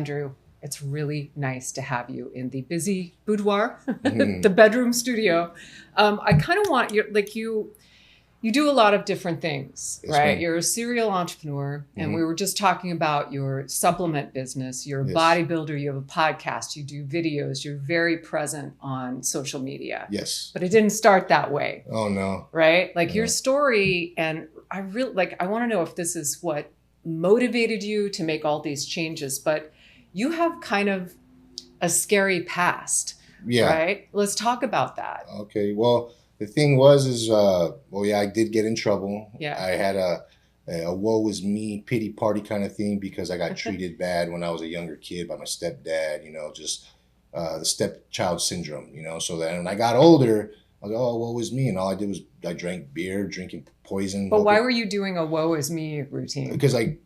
Andrew, it's really nice to have you in the busy boudoir, the bedroom studio. I kind of want you do a lot of different things, yes, right? Ma'am. You're a serial entrepreneur, and we were just talking about your supplement business. You're a bodybuilder, you have a podcast, you do videos, you're very present on social media. Yes. But it didn't start that way. Oh, no. Right? Like your story, and I want to know if this is what motivated you to make all these changes, but you have kind of a scary past, right? Let's talk about that. Okay, well, the thing was, I did get in trouble. Yeah. I had a woe is me pity party kind of thing because I got treated bad when I was a younger kid by my stepdad, just the stepchild syndrome, so then when I got older, I was like, oh, woe is me. And all I did was I drank beer, drinking poison. But why were you doing a woe is me routine? Because I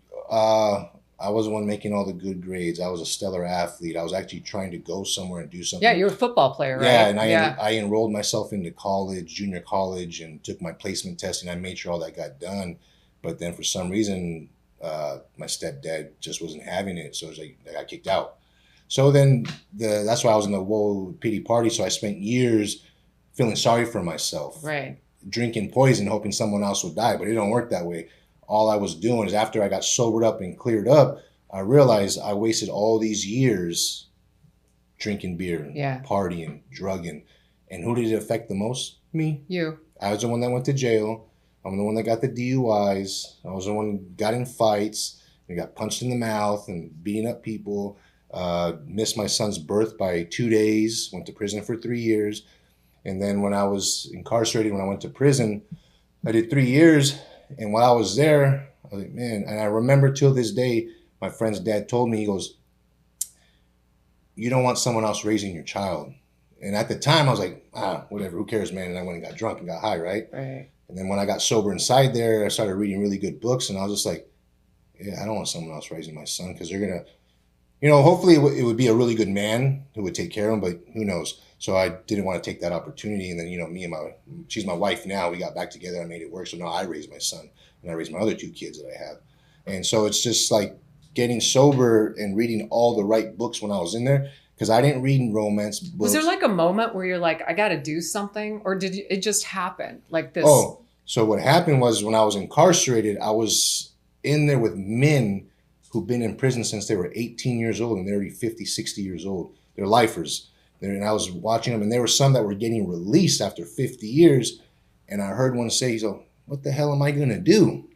was the one making all the good grades. I was a stellar athlete. I was actually trying to go somewhere and do something. Yeah, you're a football player, right? Yeah, and I enrolled myself into college, junior college, and took my placement testing. I made sure all that got done. But then for some reason, my stepdad just wasn't having it. So it was like I got kicked out. So then that's why I was in the woe pity party. So I spent years feeling sorry for myself. Right. Drinking poison, hoping someone else would die. But it don't work that way. All I was doing is after I got sobered up and cleared up, I realized I wasted all these years drinking beer, partying, drugging. And who did it affect the most? Me. You. I was the one that went to jail. I'm the one that got the DUIs. I was the one who got in fights and got punched in the mouth and beating up people. Missed my son's birth by 2 days. Went to prison for 3 years. And then when I was incarcerated, when I went to prison, I did 3 years. And while I was there, I was like, man, and I remember till this day, my friend's dad told me, he goes, you don't want someone else raising your child. And at the time, I was like, whatever, who cares, man? And I went and got drunk and got high, right? Right. And then when I got sober inside there, I started reading really good books. And I was just like, yeah, I don't want someone else raising my son because they're going to, hopefully it would be a really good man who would take care of him, but who knows? So I didn't want to take that opportunity. And then, me and she's my wife now. We got back together. I made it work. So now I raise my son and I raise my other 2 kids that I have. And so it's just like getting sober and reading all the right books when I was in there because I didn't read romance books. Was there like a moment where you're like, I got to do something? Or did it just happen like this? Oh, so what happened was when I was incarcerated, I was in there with men who've been in prison since they were 18 years old and they're already 50, 60 years old. They're lifers. And I was watching them, and there were some that were getting released after 50 years. And I heard one say, so what the hell am I going to do?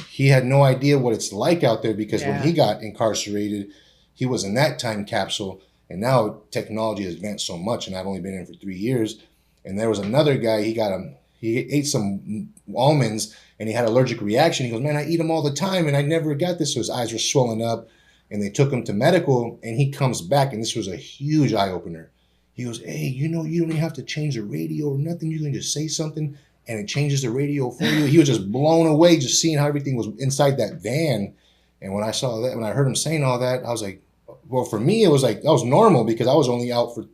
He had no idea what it's like out there because when he got incarcerated, he was in that time capsule. And now technology has advanced so much, and I've only been in for 3 years. And there was another guy, he ate some almonds, and he had an allergic reaction. He goes, man, I eat them all the time, and I never got this. So his eyes were swollen up. And they took him to medical, and he comes back, and this was a huge eye-opener. He goes, hey, you don't even have to change the radio or nothing. You can just say something, and it changes the radio for you. He was just blown away just seeing how everything was inside that van. And when I saw that, when I heard him saying all that, I was like, well, for me, it was like, that was normal because I was only out for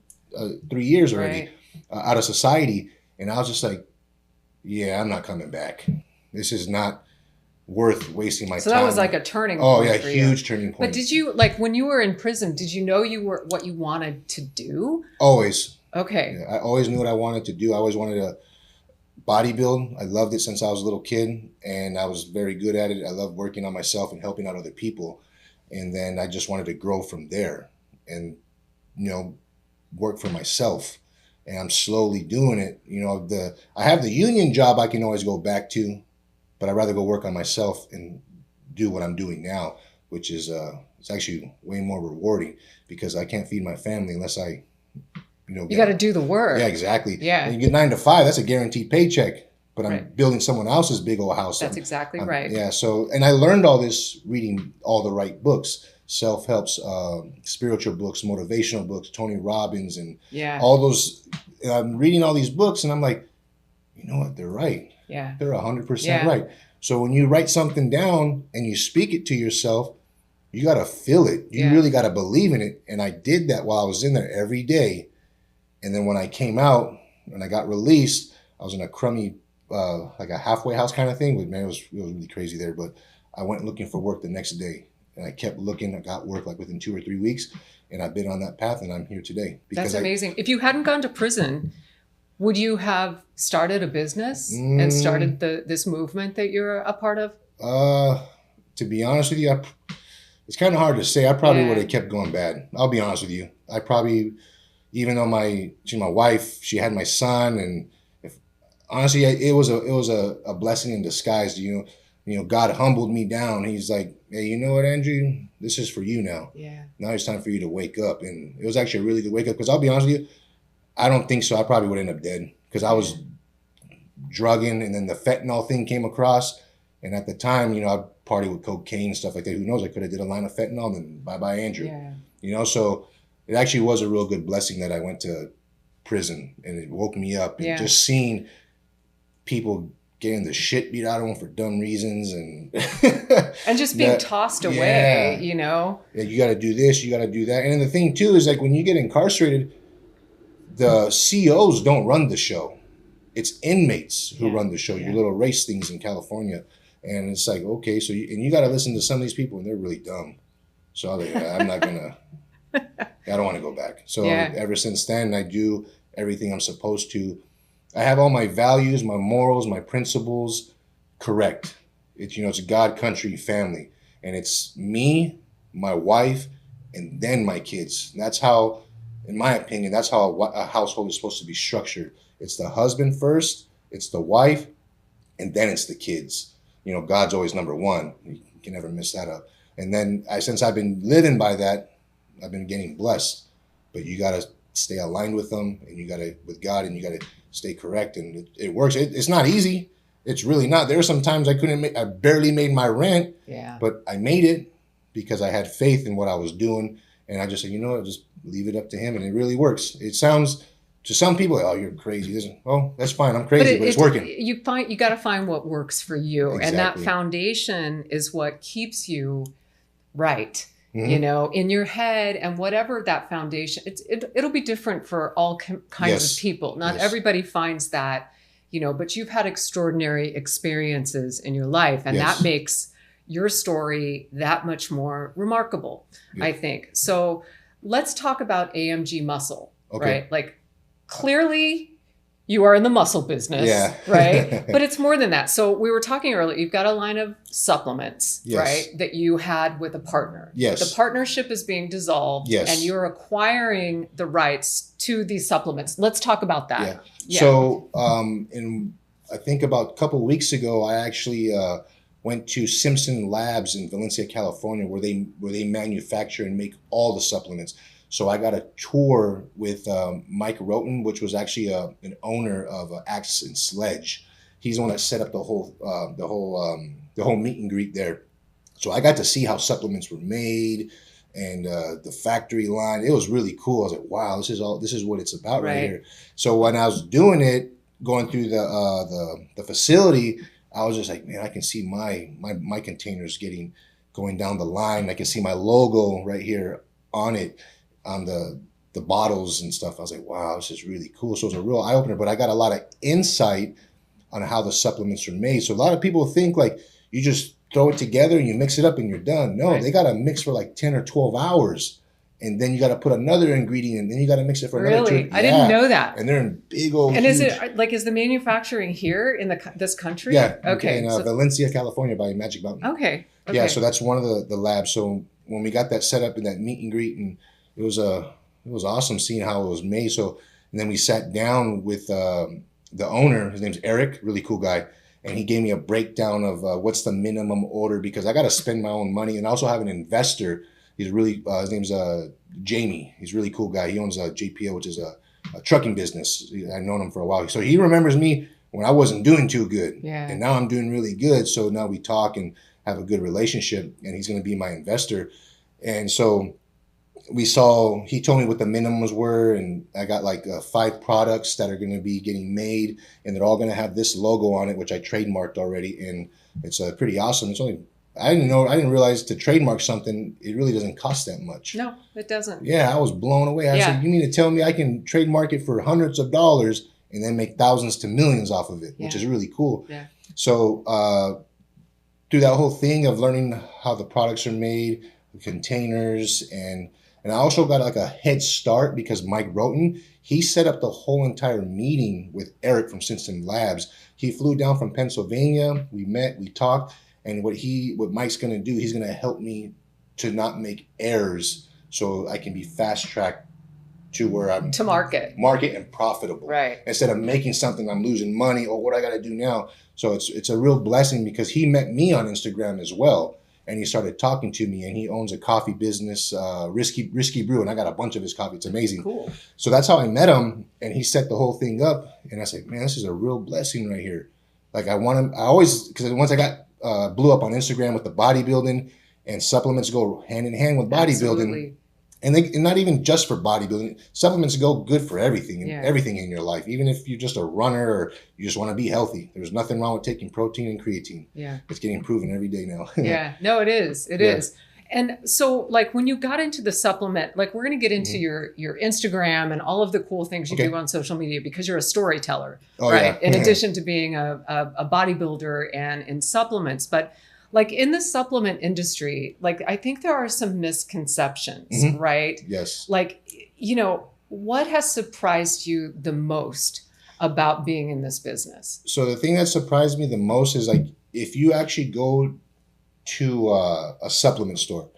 3 years already, out of society. And I was just like, yeah, I'm not coming back. This is not worth wasting my time. So that was like a turning point. Oh yeah, huge turning point. But did you, like when you were in prison, did you know what you wanted to do? Always. Okay. Yeah, I always knew what I wanted to do. I always wanted to bodybuild. I loved it since I was a little kid, and I was very good at it. I loved working on myself and helping out other people. And then I just wanted to grow from there and, work for myself. And I'm slowly doing it. I have the union job I can always go back to, but I'd rather go work on myself and do what I'm doing now, which is it's actually way more rewarding because I can't feed my family unless I, you got to do the work. Yeah, exactly. Yeah. When you get 9 to 5, that's a guaranteed paycheck, but I'm building someone else's big old house. That's exactly right. Yeah. So, and I learned all this reading all the right books, self-helps, spiritual books, motivational books, Tony Robbins, and all those. I'm reading all these books, and I'm like, you know what? They're right. Yeah. They're 100% right. So when you write something down and you speak it to yourself, you got to feel it. You really got to believe in it. And I did that while I was in there every day. And then when I came out and I got released, I was in a crummy, like a halfway house kind of thing. But man, it was really crazy there. But I went looking for work the next day. and I kept looking. I got work like within 2 or 3 weeks, and I've been on that path, and I'm here today. That's amazing. If you hadn't gone to prison, would you have started a business and started this movement that you're a part of? To be honest with you, it's kind of hard to say. I probably would have kept going bad. I'll be honest with you. I probably, even though she's my wife, she had my son, and honestly, it was a blessing in disguise. You know, God humbled me down. He's like, hey, you know what, Andrew? This is for you now. Yeah. Now it's time for you to wake up. And it was actually a really good wake up, because I'll be honest with you, I don't think so. I probably would end up dead, because I was drugging, and then the fentanyl thing came across. And at the time, you know, I partied with cocaine and stuff like that. Who knows? I could have did a line of fentanyl, and then bye-bye, Andrew. Yeah. You know, so it actually was a real good blessing that I went to prison, and it woke me up. And just seeing people getting the shit beat out of them for dumb reasons, and and just being tossed away, you know. Yeah, you got to do this, you got to do that. And then the thing too is, like, when you get incarcerated, the COs don't run the show. It's inmates who run the show. Your little race things in California. And it's like, okay, so you got to listen to some of these people, and they're really dumb. So I'm not going to, I don't want to go back. So ever since then, I do everything I'm supposed to. I have all my values, my morals, my principles correct. It's a God, country, family. And it's me, my wife, and then my kids. And that's how, in my opinion, that's how a household is supposed to be structured. It's the husband first, it's the wife, and then it's the kids. You know, God's always number one. You can never miss that up. And then since I've been living by that, I've been getting blessed. But you got to stay aligned with them, and you got to, with God, and you got to stay correct. And it works. It's not easy. It's really not. There were some times I barely made my rent, but I made it because I had faith in what I was doing. And I just said, you know what, just leave it up to him. And it really works. It sounds, to some people, oh, you're crazy. Well, that's fine. I'm crazy, but it's working. You got to find what works for you. Exactly. And that foundation is what keeps you right, you know, in your head, and whatever that foundation, it'll be different for all kinds of people. Not everybody finds that, you know, but you've had extraordinary experiences in your life, and that makes your story that much more remarkable, I think. So let's talk about AMG Muscle, right? Like, clearly you are in the muscle business, right? But it's more than that. So we were talking earlier, you've got a line of supplements, right? That you had with a partner. Yes. The partnership is being dissolved, and you're acquiring the rights to these supplements. Let's talk about that. So I think about a couple of weeks ago, I actually went to Simpson Labs in Valencia, California, where they manufacture and make all the supplements. So I got a tour with Mike Roten, which was actually an owner of Axe and Sledge. He's the one that set up the whole meet and greet there. So I got to see how supplements were made and the factory line. It was really cool. I was like, wow, this is what it's about right here. So when I was doing it, going through the facility, I was just like, man, I can see my containers going down the line. I can see my logo right here on it, on the bottles and stuff. I was like, wow, this is really cool. So it was a real eye-opener, but I got a lot of insight on how the supplements are made. So a lot of people think like you just throw it together and you mix it up and you're done. No, they got to mix for like 10 or 12 hours. And then you got to put another ingredient, and then you got to mix it for another 2. Really? I didn't know that. And they're in big old. And is it like, is the manufacturing here in this country? Yeah. Okay. In Valencia, California, by Magic Mountain. Okay. Yeah. So that's one of the labs. So when we got that set up in that meet and greet, and it was awesome seeing how it was made. So, and then we sat down with the owner. His name's Eric, really cool guy. And he gave me a breakdown of what's the minimum order, because I got to spend my own money, and I also have an investor. He's really, his name's Jamie. He's a really cool guy. He owns JPO, which is a trucking business. I've known him for a while. So he remembers me when I wasn't doing too good. Yeah. And now I'm doing really good. So now we talk and have a good relationship, and he's going to be my investor. And so he told me what the minimums were, and I got like 5 products that are going to be getting made, and they're all going to have this logo on it, which I trademarked already. And it's pretty awesome. I didn't realize to trademark something, it really doesn't cost that much. No, it doesn't. Yeah, I was blown away. I said, you mean to tell me I can trademark it for hundreds of dollars and then make thousands to millions off of it, which is really cool. Yeah. So through that whole thing of learning how the products are made, containers, and I also got like a head start because Mike Roten, he set up the whole entire meeting with Eric from Simpson Labs. He flew down from Pennsylvania. We met, we talked, and what Mike's going to do, he's going to help me to not make errors so I can be fast tracked to where I'm to market and profitable. Right. Instead of making something I'm losing money or what I got to do now. So it's a real blessing because he met me on Instagram as well. And he started talking to me, and he owns a coffee business, Risky Brew, and I got a bunch of his coffee. It's amazing. Cool. So that's how I met him, and he set the whole thing up. And I said, man, this is a real blessing right here. Like because once I got blew up on Instagram with the bodybuilding, and supplements go hand in hand with bodybuilding. Absolutely. And not even just for bodybuilding. Supplements go good for everything and everything in your life. Even if you're just a runner or you just want to be healthy, there's nothing wrong with taking protein and creatine. Yeah, it's getting proven every day now. Yeah, no, it is. It is. And so, like, when you got into the supplement, like, we're going to get into your Instagram and all of the cool things you do on social media because you're a storyteller, right? In addition to being a bodybuilder and in supplements, but. Like in the supplement industry, like I think there are some misconceptions, right? Yes. Like, what has surprised you the most about being in this business? So the thing that surprised me the most is like if you actually go to a supplement store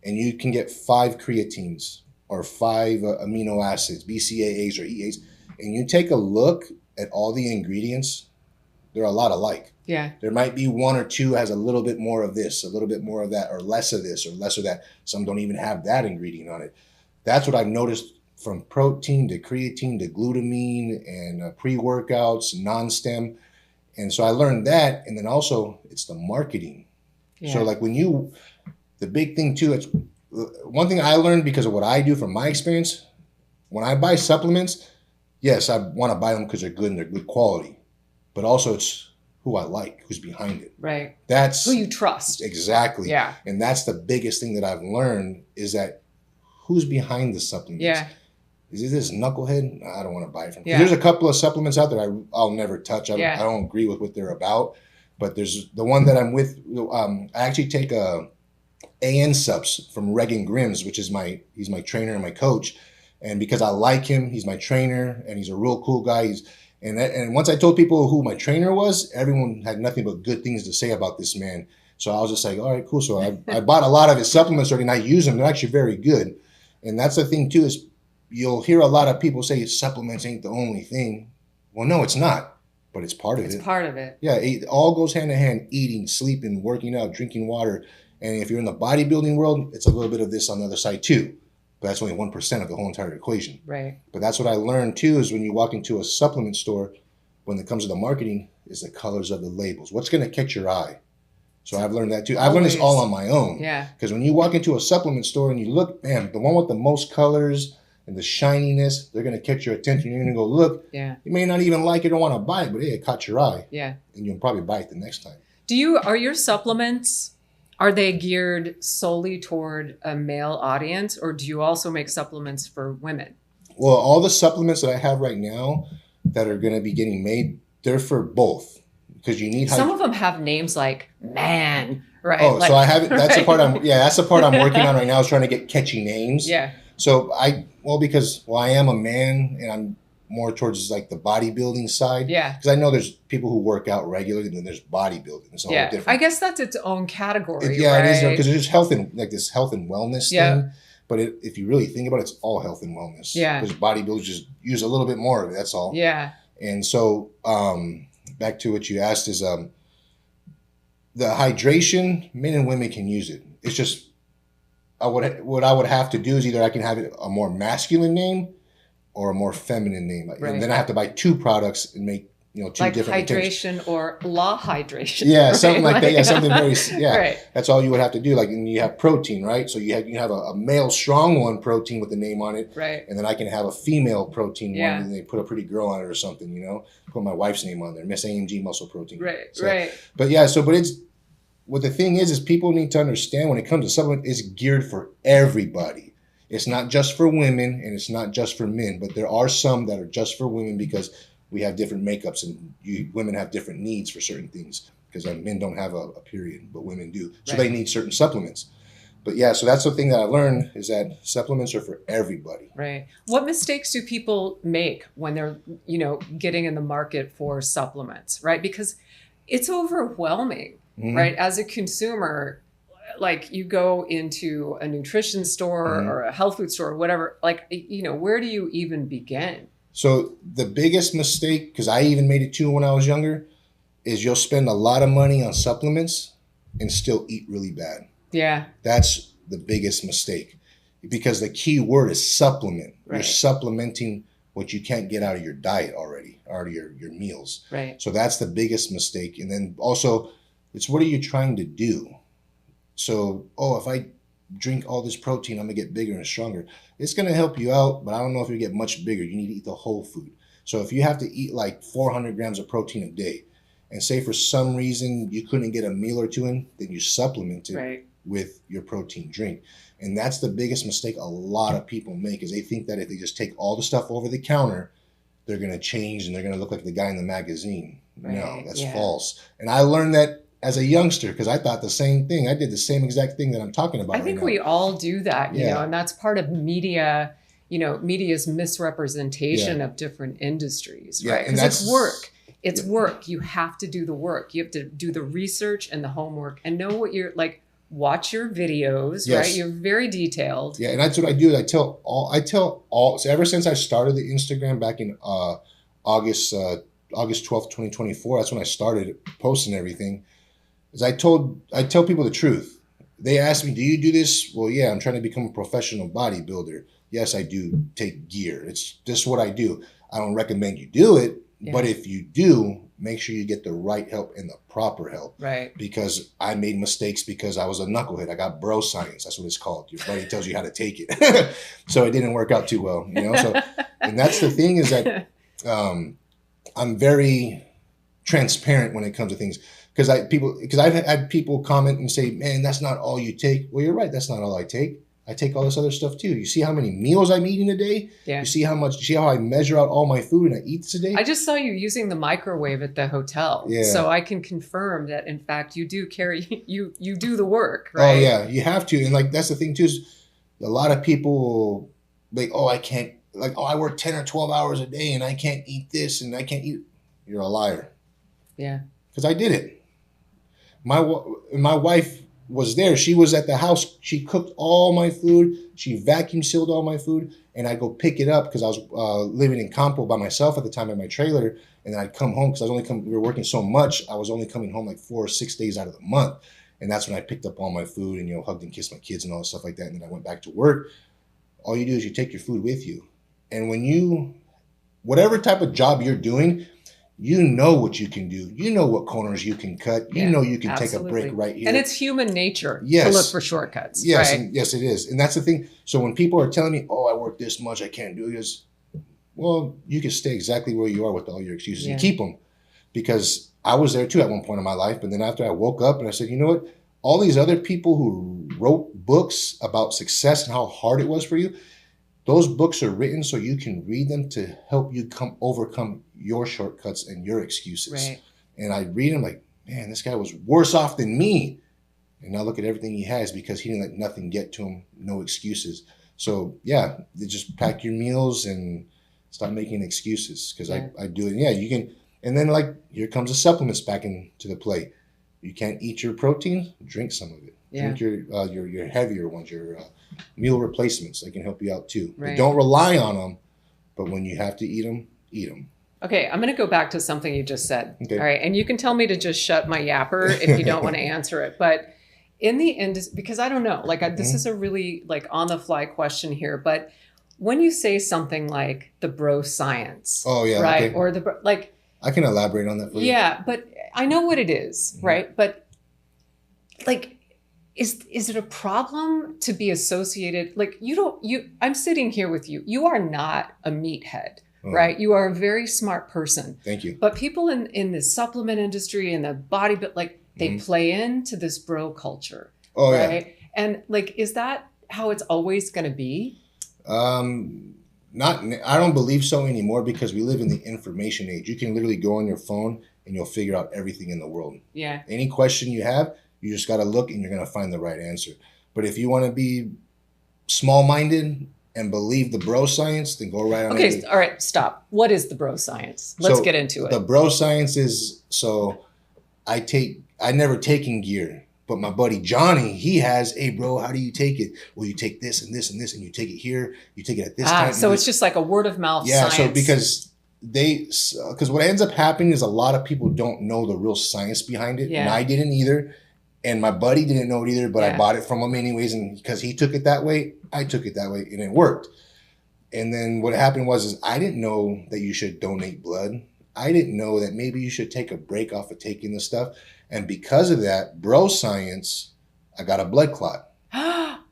and you can get 5 creatines or 5 amino acids, BCAAs or EAs, and you take a look at all the ingredients, they're a lot alike. Yeah. There might be 1 or 2 has a little bit more of this, a little bit more of that, or less of this, or less of that. Some don't even have that ingredient on it. That's what I've noticed from protein to creatine to glutamine and pre-workouts, non-stem. And so I learned that. And then also it's the marketing. Yeah. So like the big thing too, it's one thing I learned because of what I do from my experience. When I buy supplements, yes, I want to buy them because they're good and they're good quality, but also it's who I like, who's behind it. Right. That's who you trust. Exactly. Yeah. And that's the biggest thing that I've learned is that who's behind the supplements. Yeah. Is it this knucklehead? I don't want to buy it from. Yeah. There's a couple of supplements out there I'll never touch. I don't agree with what they're about. But there's the one that I'm with. I actually take AN subs from Regan Grims, which is he's my trainer and my coach. And because I like him, he's my trainer and he's a real cool guy. And once I told people who my trainer was, everyone had nothing but good things to say about this man. So I was just like, all right, cool. So I bought a lot of his supplements already and I use them. They're actually very good. And that's the thing too, is you'll hear a lot of people say supplements ain't the only thing. Well, no, it's not, but it's part of it. It's part of it. Yeah, it all goes hand in hand, eating, sleeping, working out, drinking water. And if you're in the bodybuilding world, it's a little bit of this on the other side too. But that's only 1% of the whole entire equation. Right. But that's what I learned too, is when you walk into a supplement store, when it comes to the marketing, is the colors of the labels. What's going to catch your eye? So I've learned that too. I've learned this all on my own. Yeah. Because when you walk into a supplement store and you look, man, the one with the most colors and the shininess, they're going to catch your attention. You're going to go look. Yeah. You may not even like it or want to buy it, but hey, it caught your eye. Yeah. And you'll probably buy it the next time. Are your supplements, are they geared solely toward a male audience, or do you also make supplements for women? Well, all the supplements that I have right now that are going to be getting made, they're for both. Because you need some of them have names like man, right? Oh, like, so I haven't. That's the part that's the part I'm working on right now, is trying to get catchy names. Yeah. So I am a man and I'm more towards like the bodybuilding side. Yeah. Because I know there's people who work out regularly and then there's bodybuilding. It's all different. I guess that's its own category. It is, because there's health and like this health and wellness thing. But if you really think about it, it's all health and wellness. Yeah. Because bodybuilders just use a little bit more of it. That's all. Yeah. And so back to what you asked is the hydration, men and women can use it. It's just what I would have to do is either I can have it a more masculine name or a more feminine name. Right. And then I have to buy 2 products and make two like different hydration or law hydration. Yeah, something like that. Yeah, something very Right. That's all you would have to do. Like, and you have protein, right? So you have a male strong one protein with the name on it. Right. And then I can have a female protein one and they put a pretty girl on it or something, Put my wife's name on there, Miss AMG Muscle Protein. Right. So, right. But yeah, what the thing is people need to understand when it comes to supplement, it's geared for everybody. It's not just for women and it's not just for men, but there are some that are just for women because we have different makeups and women have different needs for certain things because men don't have a period, but women do. So they need certain supplements. But yeah, so that's the thing that I learned is that supplements are for everybody. Right. What mistakes do people make when they're, getting in the market for supplements, right? Because it's overwhelming, right? As a consumer, like you go into a nutrition store or a health food store or whatever, like, where do you even begin? So the biggest mistake, because I even made it too when I was younger, is you'll spend a lot of money on supplements and still eat really bad. Yeah. That's the biggest mistake, because the key word is supplement. Right. You're supplementing what you can't get out of your diet already, or your meals. Right. So that's the biggest mistake. And then also, it's what are you trying to do? So, if I drink all this protein, I'm going to get bigger and stronger. It's going to help you out, but I don't know if you get much bigger. You need to eat the whole food. So if you have to eat like 400 grams of protein a day, and say for some reason you couldn't get a meal or two in, then you supplement it with your protein drink. And that's the biggest mistake a lot of people make, is they think that if they just take all the stuff over the counter, they're going to change and they're going to look like the guy in the magazine. Right. No, that's false. And I learned that as a youngster, because I thought the same thing. I did the same exact thing that I'm talking about. I think we all do that, you know, and that's part of media, media's misrepresentation of different industries, right? Because it's work. It's work. You have to do the work. You have to do the research and the homework and know what you're like. Watch your videos, right? You're very detailed. Yeah, and that's what I do. I tell all. So ever since I started the Instagram back in August 12th, 2024, that's when I started posting everything. Is I tell people the truth. They ask me, "Do you do this?" Well, yeah, I'm trying to become a professional bodybuilder. Yes, I do take gear. It's just what I do. I don't recommend you do it, but if you do, make sure you get the right help and the proper help. Right. Because I made mistakes because I was a knucklehead. I got bro science. That's what it's called. Your buddy tells you how to take it. So it didn't work out too well, So, and that's the thing, is that I'm very transparent when it comes to things. Because I've had people comment and say, "Man, that's not all you take." Well, you're right. That's not all I take. I take all this other stuff too. You see how many meals I'm eating a day? Yeah. You see how I measure out all my food and I eat today? I just saw you using the microwave at the hotel. Yeah. So I can confirm that, in fact, you do you do the work, right? Oh yeah, you have to. And like, that's the thing too, is a lot of people like, I can't, like, I work 10 or 12 hours a day and I can't eat this and I can't eat. You're a liar. Yeah. Because I did it. My wife was there. She was at the house. She cooked all my food. She vacuum sealed all my food. And I'd go pick it up because I was living in Campo by myself at the time in my trailer. And then I'd come home because we were working so much. I was only coming home like 4 or 6 days out of the month. And that's when I picked up all my food and, hugged and kissed my kids and all that stuff like that. And then I went back to work. All you do is you take your food with you. And whatever type of job you're doing, you know what you can do. You know what corners you can cut. You know you can take a break right here. And it's human nature to look for shortcuts. Yes, right? And yes, it is. And that's the thing. So when people are telling me, I work this much, I can't do this. Well, you can stay exactly where you are with all your excuses and keep them. Because I was there too at one point in my life. But then after I woke up and I said, you know what? All these other people who wrote books about success and how hard it was for you, those books are written so you can read them to help you overcome your shortcuts and your excuses. Right. And I read them like, man, this guy was worse off than me. And now look at everything he has because he didn't let nothing get to him, no excuses. So yeah, just pack your meals and stop making excuses, because I do it. Yeah, you can. And then like, here comes the supplements back into the play. You can't eat your protein, drink some of it. Yeah. Drink your heavier ones, your meal replacements. They can help you out too. Right. But don't rely on them. But when you have to eat them, eat them. Okay, I'm going to go back to something you just said. Okay. All right, and you can tell me to just shut my yapper if you don't want to answer it. But in the end, because I don't know, like this is a really like on the fly question here. But when you say something like the bro science, right, okay. Or the like, I can elaborate on that for you. Yeah, but I know what it is, right? But like, is it a problem to be associated? Like I'm sitting here with you. You are not a meathead, right? You are a very smart person. Thank you. But people in the supplement industry and the bodybuilding, like they play into this bro culture. Oh, right? Yeah. And like, is that how it's always going to be? I don't believe so anymore, because we live in the information age. You can literally go on your phone and you'll figure out everything in the world. Yeah. Any question you have, you just got to look and you're going to find the right answer. But if you want to be small-minded and believe the bro science, then go right on. Okay, all right, stop. What is the bro science? Let's get into it. The bro science is, I never taken gear, but my buddy Johnny, he has, hey bro, how do you take it? Well, you take this and this and this, and you take it here, you take it at this time. So it's just like a word of mouth science. So because what ends up happening is a lot of people don't know the real science behind it. Yeah. And I didn't either. And my buddy didn't know it either, but I bought it from him anyways. And because he took it that way, I took it that way, and it worked. And then what happened was I didn't know that you should donate blood. I didn't know that maybe you should take a break off of taking the stuff. And because of that, bro science, I got a blood clot.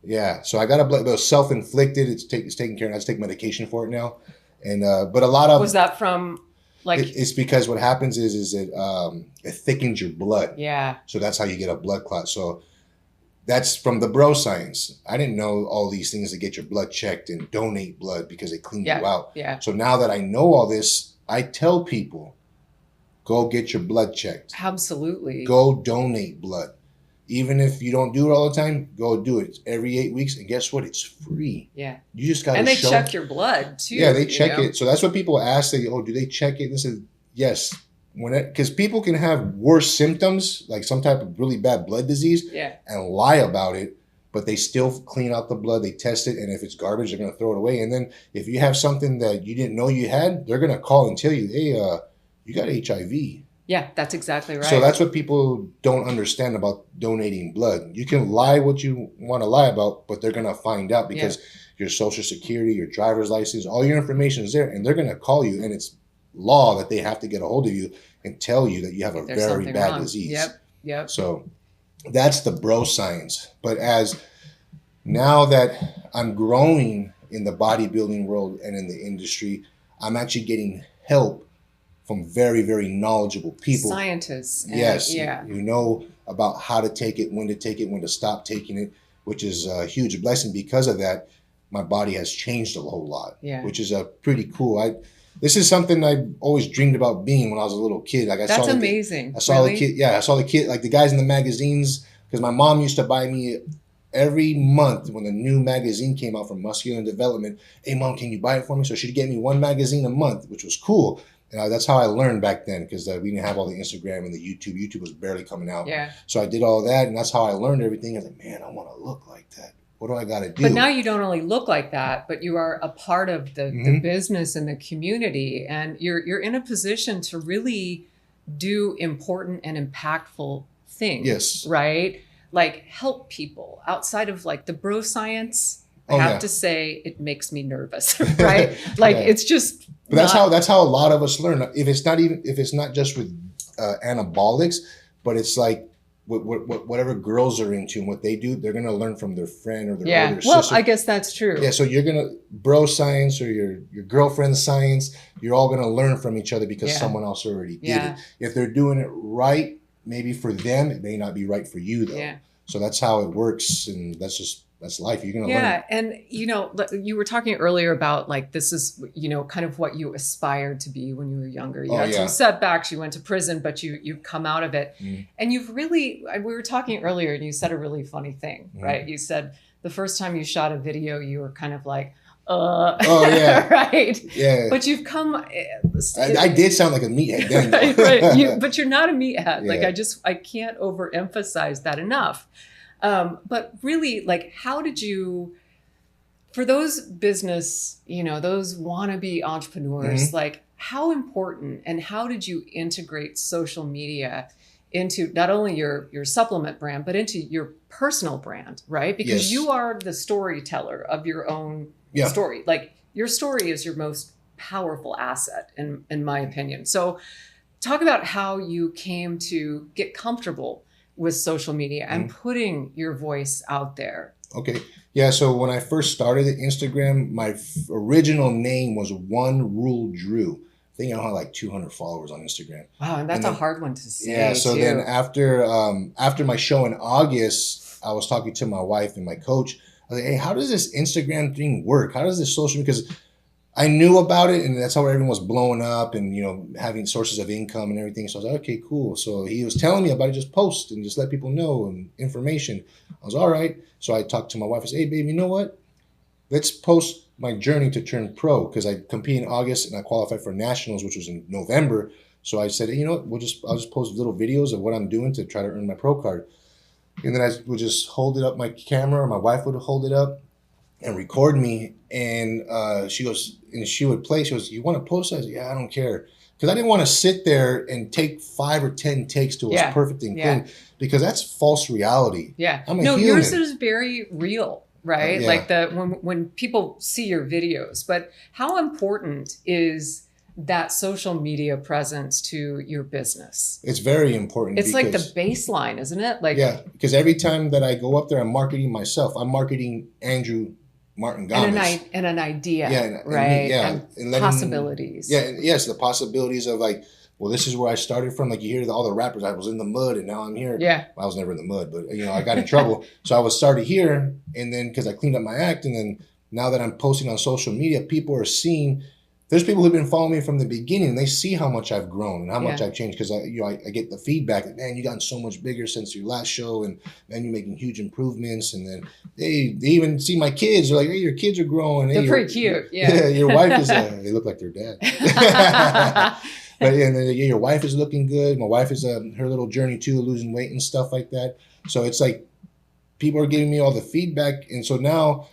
Yeah, so I got a blood, it was self-inflicted. It's taken care of. I just take medication for it now. And but a lot of was that from like it's because what happens is it thickens your blood. Yeah. So that's how you get a blood clot. So that's from the bro science. I didn't know all these things to get your blood checked and donate blood because they clean you out. Yeah. So now that I know all this, I tell people, go get your blood checked. Absolutely. Go donate blood. Even if you don't do it all the time, go do it. It's every 8 weeks. And guess what? It's free. Yeah. You just got to And they check your blood too. Yeah, they check it. So that's what people ask. Do they check it? And I said, yes. Because people can have worse symptoms, like some type of really bad blood disease, and lie about it, but they still clean out the blood. They test it. And if it's garbage, they're going to throw it away. And then if you have something that you didn't know you had, they're going to call and tell you, hey, you got HIV. Yeah, that's exactly right. So that's what people don't understand about donating blood. You can lie what you want to lie about, but they're going to find out because your social security, your driver's license, all your information is there, and they're going to call you, and it's law that they have to get a hold of you and tell you that you have a very bad disease. Yep. So that's the bro science. But as now that I'm growing in the bodybuilding world and in the industry, I'm actually getting help from very, very knowledgeable people. Scientists. Yes. You know about how to take it, when to stop taking it, which is a huge blessing. Because of that, my body has changed a whole lot, which is pretty cool. This is something I always dreamed about being when I was a little kid. Like That's amazing. I saw the kid. Yeah, I saw the kid, like the guys in the magazines, because my mom used to buy me every month when a new magazine came out from Muscular and Development. Hey, Mom, can you buy it for me? So she'd get me one magazine a month, which was cool. And that's how I learned back then, because we didn't have all the Instagram and the YouTube. YouTube was barely coming out. Yeah. So I did all that, and that's how I learned everything. I was like, man, I want to look like that. What do I got to do? But now you don't only look like that, but you are a part of the business and the community, and you're in a position to really do important and impactful things. Yes. Right? Like help people outside of like the bro science. I have to say it makes me nervous, right? Like it's just. But that's how a lot of us learn. If it's not just with anabolics, but it's like whatever girls are into and what they do, they're gonna learn from their friend or their older sister. Well, I guess that's true. Yeah, so you're gonna bro science or your girlfriend's science. You're all gonna learn from each other because someone else already did it. If they're doing it right, maybe for them, it may not be right for you though. Yeah. So that's how it works, and that's life. You're going to learn. Yeah. And, you were talking earlier about like, this is, kind of what you aspired to be when you were younger. You had some setbacks, you went to prison, but you've come out of it. And you've really, we were talking earlier and you said a really funny thing, right? You said the first time you shot a video, you were kind of like, right. Yeah. But you've come. I did sound like a meathead then. right. But you're not a meathead. Like I can't overemphasize that enough. But really, like, how did you, for those business, those wannabe entrepreneurs, like how important and how did you integrate social media into not only your supplement brand, but into your personal brand, right? Because you are the storyteller of your own story. Like your story is your most powerful asset in my opinion. So talk about how you came to get comfortable with social media and putting your voice out there. Okay. Yeah. So when I first started at Instagram, my original name was One Rule Drew. I think I had like 200 followers on Instagram. Wow. And that's a hard one to say. Yeah. So then after my show in August, I was talking to my wife and my coach. I was like, hey, how does this Instagram thing work? How does this social, because I knew about it, and that's how everyone was blowing up and, having sources of income and everything. So I was like, okay, cool. So he was telling me about it, just post and just let people know and information. I was all right. So I talked to my wife. I said, hey, babe, you know what? Let's post my journey to turn pro, because I compete in August and I qualified for nationals, which was in November. So I said, hey, you know what? I'll just post little videos of what I'm doing to try to earn my pro card. And then I would just hold it up, my camera, or my wife would hold it up and record me. And she goes, and she would play. She goes, you want to post? I said, yeah, I don't care. Because I didn't want to sit there and take 5 or 10 takes to a perfect thing, because that's false reality. Yeah. I'm a no, human. yours is very real, right? Like when people see your videos. But how important is that social media presence to your business? It's very important. It's like the baseline, isn't it? Like, yeah, because every time that I go up there, I'm marketing myself. I'm marketing Andrew Martin Gamez. And an idea, right? And possibilities. Yes, the possibilities of like, well, this is where I started from. Like you hear all the rappers, I was in the mud and now I'm here. Yeah. I was never in the mud, but I got in trouble. So I was started here, and then because I cleaned up my act, and then now that I'm posting on social media, people are seeing. There's people who've been following me from the beginning, and they see how much I've grown and how much I've changed, because I get the feedback that, man, you've gotten so much bigger since your last show, and man, you're making huge improvements. And then they even see my kids. They're like, hey, your kids are growing. Hey, they're pretty cute. Yeah. Your wife is. They look like their dad. But and then your wife is looking good. My wife is her little journey too, losing weight and stuff like that. So it's like people are giving me all the feedback, and so now.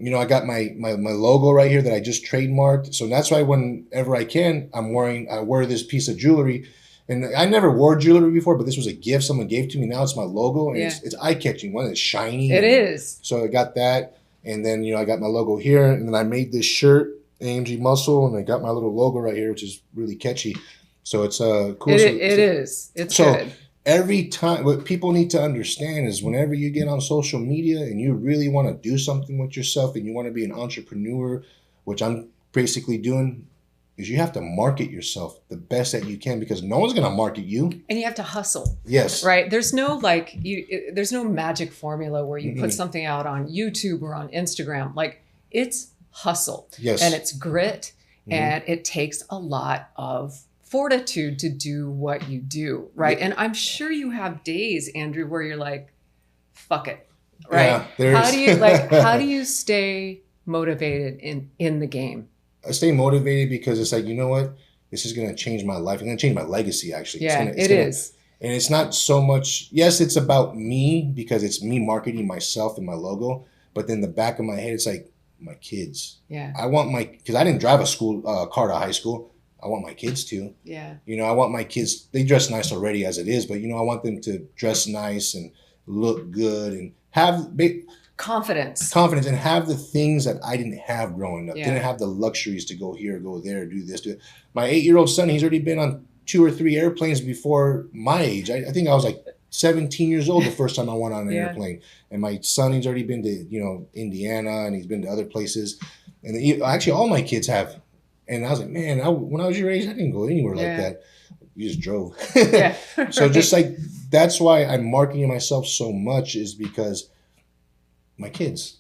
I got my logo right here that I just trademarked. So that's why whenever I can, I wear this piece of jewelry. And I never wore jewelry before, but this was a gift someone gave to me. Now it's my logo, and it's eye-catching. One, it's shiny. It is. So I got that. And then, I got my logo here. And then I made this shirt, AMG Muscle, and I got my little logo right here, which is really catchy. So it's cool. It is. It's good. Every time, what people need to understand is whenever you get on social media and you really want to do something with yourself and you want to be an entrepreneur, which I'm basically doing, is you have to market yourself the best that you can, because no one's going to market you. And you have to hustle. Yes. Right? There's no there's no magic formula where you put something out on YouTube or on Instagram. Like, it's hustle. Yes. And it's grit, and it takes a lot of fortitude to do what you do, right? And I'm sure you have days, Andrew, where you're like, fuck it, right? Yeah, how do you stay motivated in the game? I stay motivated because it's like, you know what? This is going to change my life. It's going to change my legacy, actually. Yeah, it is. And it's not so much, yes, it's about me because it's me marketing myself and my logo. But then the back of my head, it's like my kids. Yeah. I want because I didn't drive a car to high school. I want my kids to. Yeah. I want my kids, they dress nice already as it is, but, I want them to dress nice and look good and have confidence and have the things that I didn't have growing up. Didn't have the luxuries to go here, go there, do this, do that. My 8-year-old son, he's already been on 2 or 3 airplanes before my age. I think I was like 17 years old the first time I went on an airplane. And my son, he's already been to, Indiana, and he's been to other places. And actually all my kids have. And I was like, man, when I was your age, I didn't go anywhere like that. You just drove. So just like, that's why I'm marketing myself so much, is because my kids.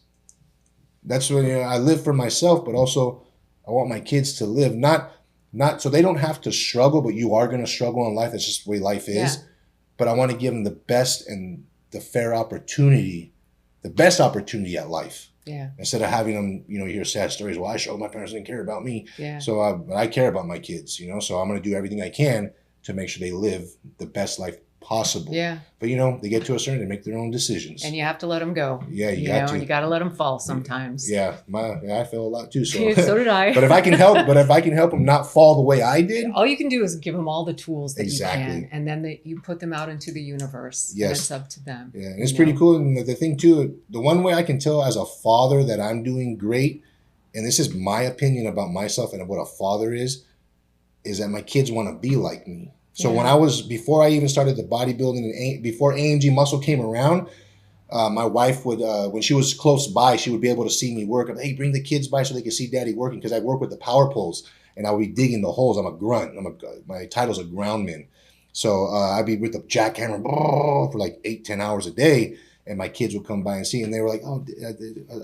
That's when I live for myself, but also I want my kids to live. Not so they don't have to struggle, but you are going to struggle in life. That's just the way life is. Yeah. But I want to give them the best and the fair opportunity, the best opportunity at life. Yeah. Instead of having them, hear sad stories. Well, my parents didn't care about me. Yeah. So I care about my kids, so I'm going to do everything I can to make sure they live the best life possible. Yeah. But they get to a certain, they make their own decisions. And you have to let them go. Yeah, you got to. You got to let them fall sometimes. Yeah. I fell a lot too. So so did I. But if I can help them not fall the way I did. All you can do is give them all the tools that you can, and then you put them out into the universe. Yes. And it's up to them. Yeah. And it's pretty cool. And the thing too, the one way I can tell as a father that I'm doing great, and this is my opinion about myself and what a father is that my kids want to be like me. So before I even started the bodybuilding and before AMG Muscle came around, my wife would, when she was close by, she would be able to see me work. Hey, bring the kids by so they can see daddy working, because I work with the power poles and I would be digging the holes. I'm a grunt. My title's a groundman. So I'd be with the jackhammer for like 8-10 hours a day. and my kids would come by and see, and they were like, oh,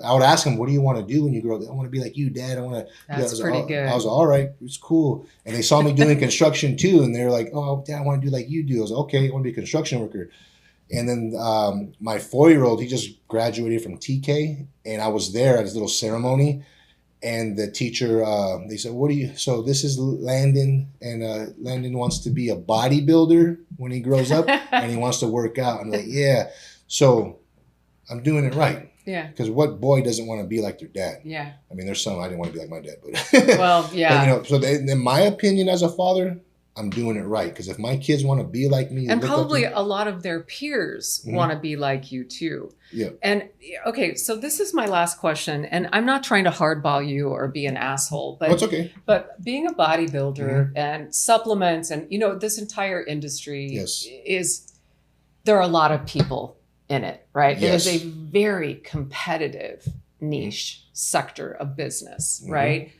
I would ask them, what do you want to do when you grow up? I want to be like you, Dad. I want to. That's pretty good. I was like, all right, it's cool. And they saw me doing construction too, and they were like, oh, Dad, I want to do like you do. I was like, okay, I want to be a construction worker. And then my 4-year-old, he just graduated from TK, and I was there at his little ceremony. And the teacher, they said, what do you, so this is Landon, and Landon wants to be a bodybuilder when he grows up, and he wants to work out. I'm like, yeah. So I'm doing it right. Yeah. Because what boy doesn't want to be like their dad? Yeah. I mean, there's some, I didn't want to be like my dad, but. Well, yeah. But, you know, so in my opinion as a father, I'm doing it right. Because if my kids want to be like me. And probably a lot of their peers want to be like you too. Yeah. And okay, so this is my last question. And I'm not trying to hardball you or be an asshole. But it's okay. But being a bodybuilder and supplements and, you know, this entire industry is, there are a lot of people in it, right? Yes. It is a very competitive niche sector of business, right?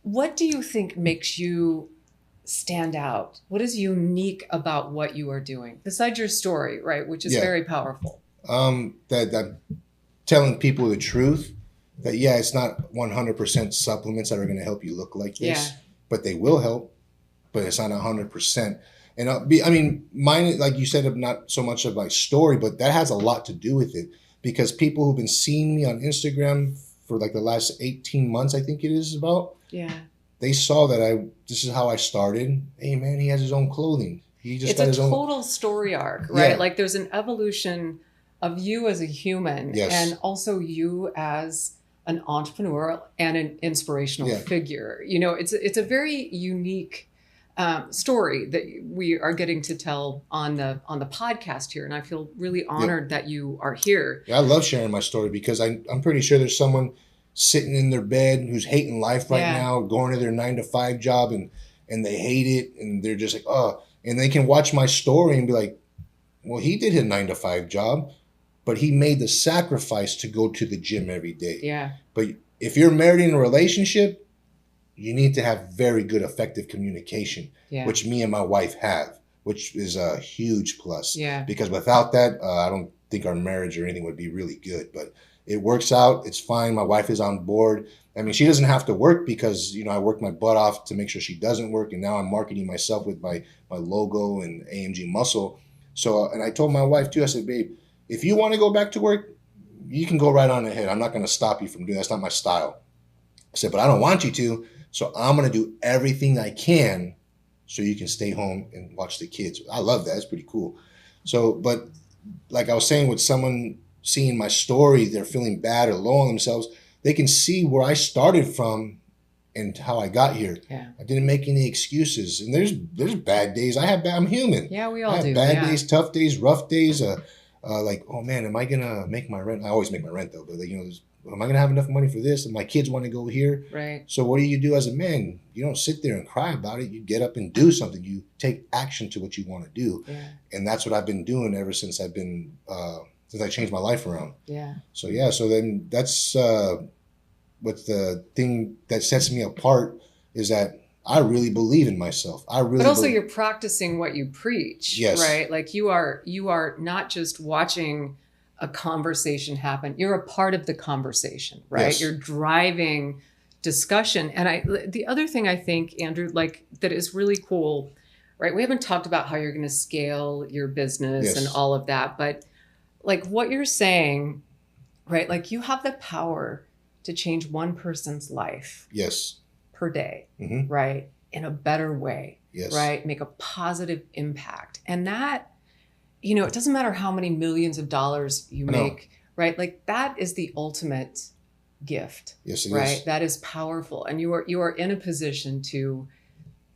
What do you think makes you stand out? What is unique about what you are doing besides your story, right? Which is very powerful. That telling people the truth that, it's not 100% supplements that are going to help you look like this, but they will help, but it's not 100%. And I mean, mine, like you said, not so much of my story, but that has a lot to do with it, because people who've been seeing me on Instagram for like the last 18 months, I think it is about. Yeah. They saw that this is how I started. Hey man, he has his own clothing. He just got his own. It's a total story arc, right? Like there's an evolution of you as a human and also you as an entrepreneur and an inspirational figure. You know, it's a very unique story that we are getting to tell on the podcast here. And I feel really honored that you are here. Yeah, I love sharing my story because I'm pretty sure there's someone sitting in their bed who's hating life right now, going to their 9-to-5 job and they hate it, and they're just like, oh, and they can watch my story and be like, well, he did his 9-to-5 job, but he made the sacrifice to go to the gym every day. Yeah. But if you're married in a relationship, you need to have very good, effective communication, which me and my wife have, which is a huge plus. Yeah. Because without that, I don't think our marriage or anything would be really good. But it works out. It's fine. My wife is on board. I mean, she doesn't have to work because, you know, I worked my butt off to make sure she doesn't work. And now I'm marketing myself with my logo and AMG Muscle. So, and I told my wife too, I said, babe, if you want to go back to work, you can go right on ahead. I'm not going to stop you from doing that. That's not my style. I said, but I don't want you to. So I'm going to do everything I can so you can stay home and watch the kids. I love that. It's pretty cool. So, but like I was saying, with someone seeing my story, they're feeling bad or low on themselves, they can see where I started from and how I got here. Yeah. I didn't make any excuses. And there's bad days. I'm human. Yeah, we all do. I have bad days, tough days, rough days. Like, oh man, am I going to make my rent? I always make my rent though, but like, you know, am I going to have enough money for this? And my kids want to go here. Right. So what do you do as a man? You don't sit there and cry about it. You get up and do something. You take action to what you want to do. Yeah. And that's what I've been doing ever since I've been, since I changed my life around. Yeah. So then that's what the thing that sets me apart is that I really believe in myself. But also you're practicing what you preach. Yes. Right? Like you are not just watching a conversation happen. You're a part of the conversation, right? Yes. You're driving discussion. And the other thing I think, Andrew, like that is really cool, right? We haven't talked about how you're going to scale your business and all of that, but like what you're saying, right? Like you have the power to change one person's life per day, right? In a better way, right? Make a positive impact. And that, you know, it doesn't matter how many millions of dollars you make, right? Like that is the ultimate gift, right? That is powerful. And you are in a position to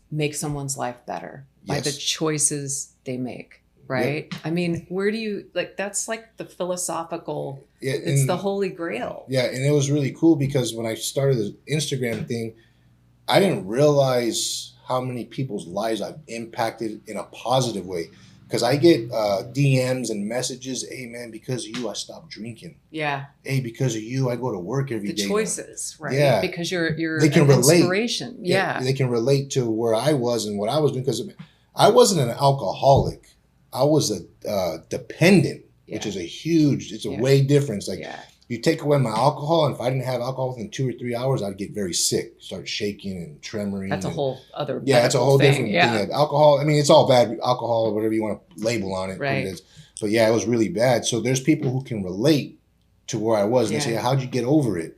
make someone's life better by the choices they make. Right. Yeah. I mean, where do you like, that's like the philosophical, it's the holy grail. Yeah. And it was really cool because when I started the Instagram thing, I didn't realize how many people's lives I've impacted in a positive way. Because I get DMs and messages, hey man, because of you, I stopped drinking. Yeah. Hey, because of you, I go to work every day. The choices, right? Yeah. Because you're they can relate. Inspiration. Yeah. They can relate to where I was and what I was doing. Because I wasn't an alcoholic. I was a dependent. which is it's a way difference. Like you take away my alcohol, and if I didn't have alcohol within 2 or 3 hours, I'd get very sick, start shaking and tremoring. That's a whole other that's a whole different thing. Alcohol, I mean, it's all bad. Alcohol, or whatever you want to label on it. Right. But yeah, it was really bad. So there's people who can relate to where I was. And they say, how'd you get over it?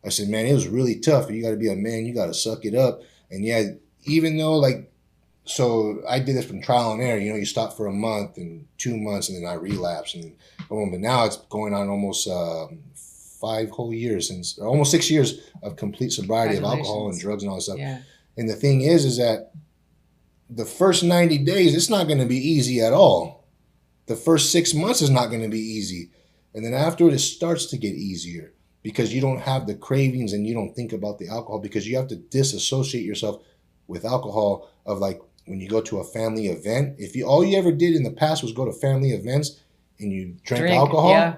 I said, man, it was really tough. You got to be a man. You got to suck it up. And even though so I did this from trial and error. You stop for a month and 2 months, and then I relapse. But now it's going on almost 5 whole years or almost 6 years of complete sobriety of alcohol and drugs and all that stuff. Yeah. And the thing is that the first 90 days, it's not going to be easy at all. The first 6 months is not going to be easy. And then afterward, it starts to get easier because you don't have the cravings and you don't think about the alcohol, because you have to disassociate yourself with alcohol of when you go to a family event. If all you ever did in the past was go to family events and you drank alcohol,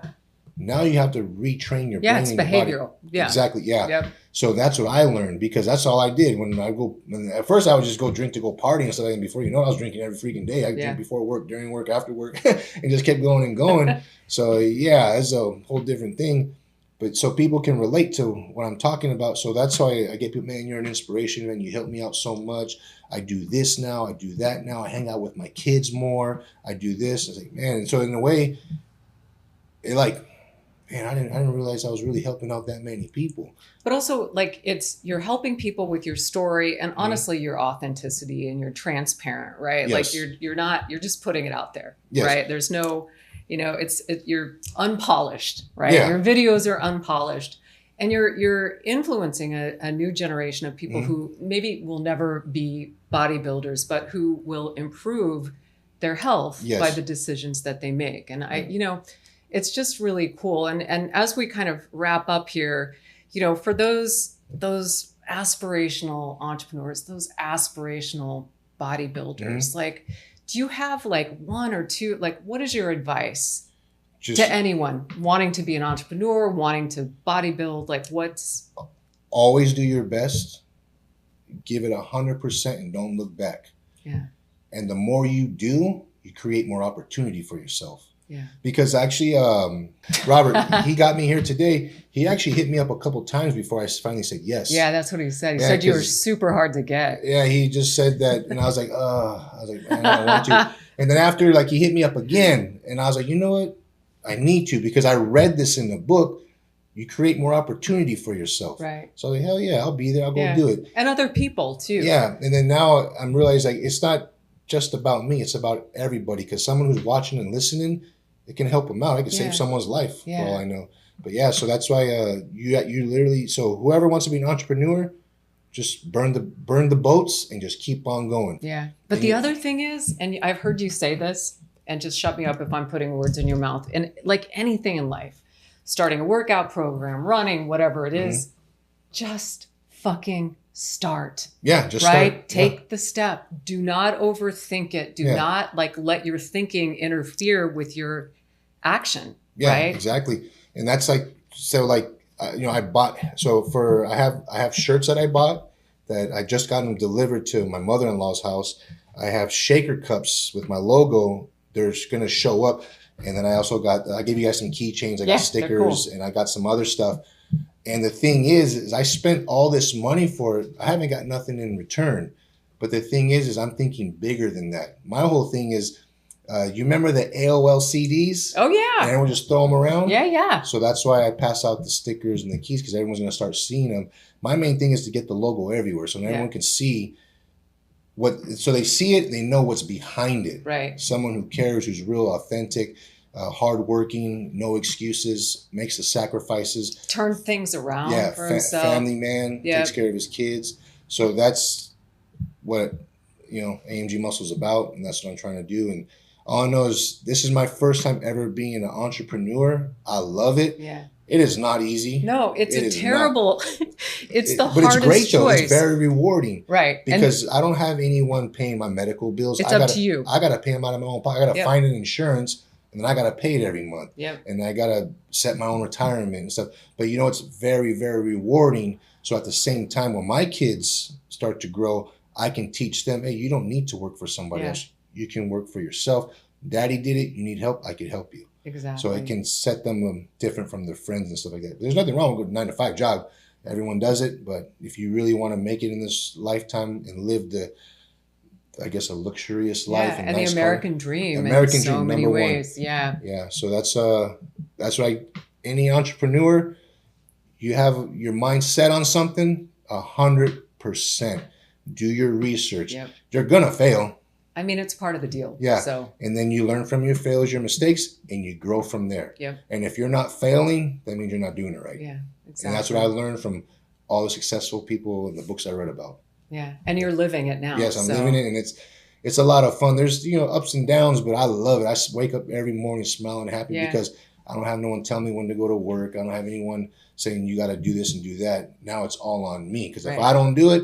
now you have to retrain your brain. Yeah, it's behavioral. Yeah, exactly. Yeah. Yep. So that's what I learned, because that's all I did at first I would just go drink to go party and stuff. And before I was drinking every freaking day. I drink before work, during work, after work, and just kept going and going. So it's a whole different thing. But so people can relate to what I'm talking about. So that's why I get people, man, you're an inspiration, man. You help me out so much. I do this now. I do that now. I hang out with my kids more. I do this. It's man. And so in a way, man, I didn't realize I was really helping out that many people. But also, you're helping people with your story and honestly your authenticity, and you're transparent, right? Yes. You're just putting it out there, right? There's no, you're unpolished, right? Yeah. Your videos are unpolished, and you're influencing a new generation of people who maybe will never be bodybuilders, but who will improve their health by the decisions that they make. And it's just really cool. And as we kind of wrap up here, for those aspirational entrepreneurs, those aspirational bodybuilders, do you have one or two, what is your advice to anyone wanting to be an entrepreneur, wanting to bodybuild? What's... Always do your best, give it 100% and don't look back. Yeah. And the more you do, you create more opportunity for yourself. Yeah. Because actually, Robert, he got me here today. He actually hit me up a couple times before I finally said yes. Yeah, that's what he said. He said you were super hard to get. Yeah, he just said that, and I was like, man, I don't want to. And then after, he hit me up again, and I was like, you know what? I need to, because I read this in the book. You create more opportunity for yourself. Right. So I was like, hell yeah, I'll be there. I'll go do it. And other people too. Yeah, and then now I'm realizing it's not just about me. It's about everybody, because someone who's watching and listening, it can help them out. It can save someone's life for all I know. But so that's why you literally, so whoever wants to be an entrepreneur, just burn the boats and just keep on going. Yeah. But the other thing is, and I've heard you say this, and just shut me up if I'm putting words in your mouth, and anything in life, starting a workout program, running, whatever it is, just fucking start. Yeah, just start. Take the step. Do not overthink it. Do not let your thinking interfere with your action. Yeah, right? Exactly. And that's I bought, I have shirts that I bought that I just got them delivered to my mother-in-law's house. I have shaker cups with my logo. They're going to show up. And then I gave you guys some keychains. I got stickers, cool. And I got some other stuff. And the thing is I spent all this money for it. I haven't got nothing in return. But the thing is I'm thinking bigger than that. My whole thing is, you remember the AOL CDs? Oh, yeah. And everyone just throw them around? Yeah, yeah. So that's why I pass out the stickers and the keys, because everyone's going to start seeing them. My main thing is to get the logo everywhere so everyone can see so they see it, they know what's behind it. Right. Someone who cares, who's real, authentic, hardworking, no excuses, makes the sacrifices. Turn things around for himself. Family man, takes care of his kids. So that's what, AMG Muscle is about, and that's what I'm trying to do. And all I know is this is my first time ever being an entrepreneur. I love it. Yeah. It is not easy. No, it's a terrible, it's the hardest choice. But it's great though. It's very rewarding. Right. Because I don't have anyone paying my medical bills. It's up to you. I got to pay them out of my own pocket. I got to find an insurance, and then I got to pay it every month. Yep. And I got to set my own retirement and stuff. But it's very, very rewarding. So at the same time, when my kids start to grow, I can teach them, hey, you don't need to work for somebody else. You can work for yourself. Daddy did it. You need help. I could help you. Exactly. So it can set them different from their friends and stuff like that. There's nothing wrong with a 9-to-5 job. Everyone does it, but if you really want to make it in this lifetime and live I guess, a luxurious life and the American dream in so many ways. Yeah. Yeah. So that's why any entrepreneur, you have your mind set on something 100%. Do your research. Yep. You're gonna fail. I mean, it's part of the deal. Yeah. So. And then you learn from your failures, your mistakes, and you grow from there. Yep. And if you're not failing, that means you're not doing it right. Yeah. Exactly. And that's what I learned from all the successful people in the books I read about. Yeah. And you're living it now. Yes, I'm living it, and it's a lot of fun. There's, ups and downs, but I love it. I wake up every morning smiling and happy because I don't have no one telling me when to go to work. I don't have anyone saying you got to do this and do that. Now it's all on me, because if I don't do it,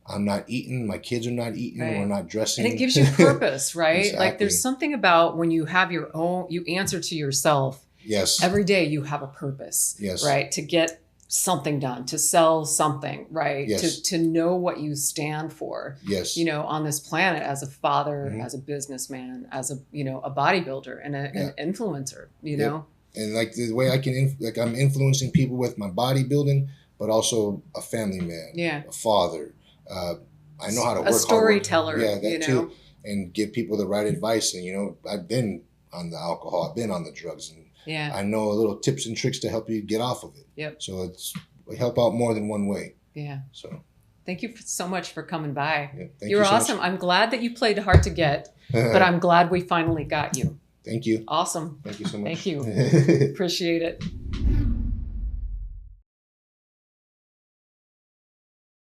I'm not eating. My kids are not eating. We're not dressing. And it gives you purpose, right? Exactly. Like there's something about when you have your own, you answer to yourself. Yes. Every day you have a purpose. Yes. Right. To get something done, to sell something, right? Yes. To know what you stand for. Yes. On this planet, as a father, as a businessman, as a bodybuilder and an influencer, know. And like the way I can, I'm influencing people with my bodybuilding, but also a family man, a father. I know how to work. A storyteller, that too, and give people the right advice. And I've been on the alcohol, I've been on the drugs, and I know a little tips and tricks to help you get off of it. Yep. So we help out more than one way. Yeah. So. Thank you so much for coming by. Yeah, You're awesome. I'm glad that you played hard to get, but I'm glad we finally got you. Thank you. Awesome. Thank you so much. Thank you. Appreciate it.